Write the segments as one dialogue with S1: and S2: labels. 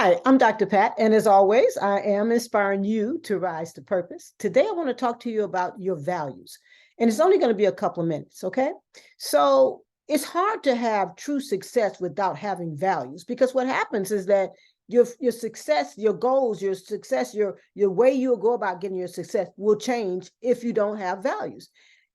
S1: Hi, I'm Dr. Pat, and as always, I am inspiring you to rise to purpose. Today, I want to talk to you about your values, and it's only going to be a couple of minutes, okay? So, it's hard to have true success without having values because what happens is that your success, your goals, your success, your way you'll go about getting your success will change if you don't have values.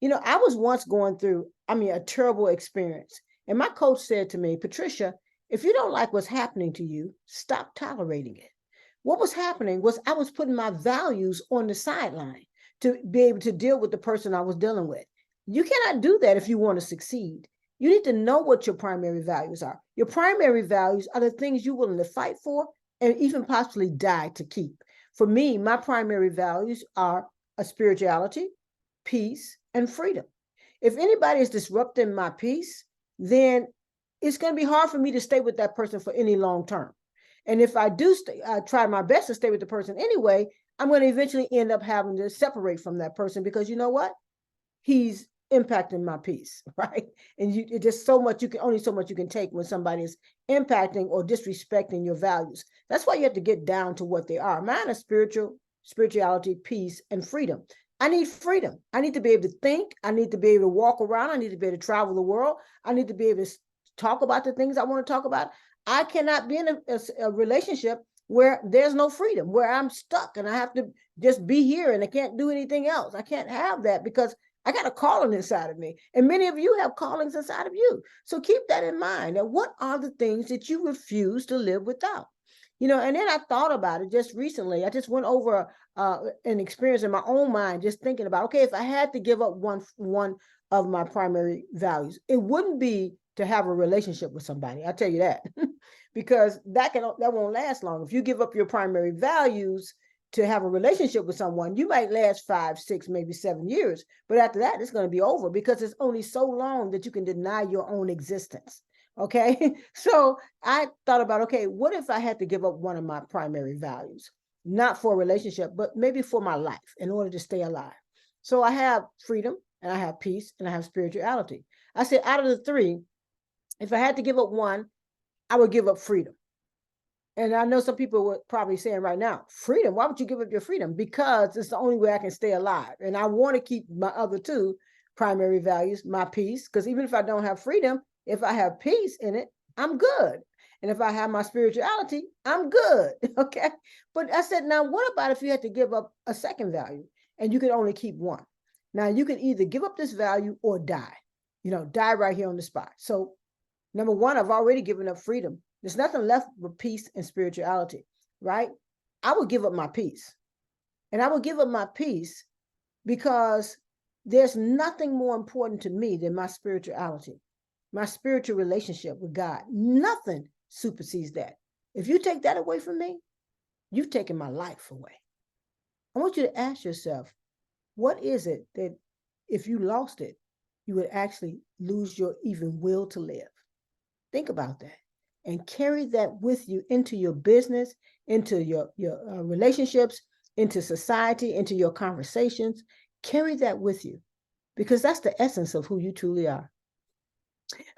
S1: I was once going through, a terrible experience, and my coach said to me, Patricia, if you don't like what's happening to you, stop tolerating it. What was happening was I was putting my values on the sideline to be able to deal with the person I was dealing with. You cannot do that if you want to succeed. You need to know what your primary values are. Your primary values are the things you're willing to fight for and even possibly die to keep. For me, my primary values are a spirituality, peace, and freedom. If anybody is disrupting my peace, then it's going to be hard for me to stay with that person for any long term. And if I do try my best to stay with the person anyway, I'm going to eventually end up having to separate from that person because you know what? He's impacting my peace, right? And it's just only so much you can take when somebody is impacting or disrespecting your values. That's why you have to get down to what they are. Mine is spirituality, peace, and freedom. I need freedom. I need to be able to think. I need to be able to walk around. I need to be able to travel the world. I need to be able to talk about the things I want to talk about. I cannot be in a relationship where there's no freedom, where I'm stuck and I have to just be here and I can't do anything else. I can't have that because I got a calling inside of me. And many of you have callings inside of you. So keep that in mind. Now, what are the things that you refuse to live without? And then I thought about it just recently. I just went over an experience in my own mind, just thinking about, okay, if I had to give up one of my primary values, it wouldn't be to have a relationship with somebody. I'll tell you that, because that won't last long. If you give up your primary values to have a relationship with someone, you might last 5, 6, maybe 7 years. But after that, it's going to be over because it's only so long that you can deny your own existence. Okay. So I thought about, okay, what if I had to give up one of my primary values, not for a relationship, but maybe for my life in order to stay alive? So I have freedom and I have peace and I have spirituality. I said, out of the three, if I had to give up one, I would give up freedom. And I know some people would probably saying right now, freedom, why would you give up your freedom? Because it's the only way I can stay alive. And I want to keep my other two primary values, my peace, because even if I don't have freedom, if I have peace in it, I'm good. And if I have my spirituality, I'm good. Okay. But I said, now what about if you had to give up a second value and you could only keep one? Now you can either give up this value or die, die right here on the spot. So number one, I've already given up freedom. There's nothing left but peace and spirituality, right? I would give up my peace. And I would give up my peace because there's nothing more important to me than my spirituality, my spiritual relationship with God. Nothing supersedes that. If you take that away from me, you've taken my life away. I want you to ask yourself, what is it that if you lost it, you would actually lose your even will to live? Think about that and carry that with you into your business, into your relationships, into society, into your conversations. Carry that with you because that's the essence of who you truly are.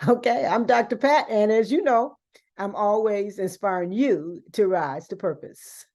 S1: Okay, I'm Dr. Pat, and as you know, I'm always inspiring you to rise to purpose.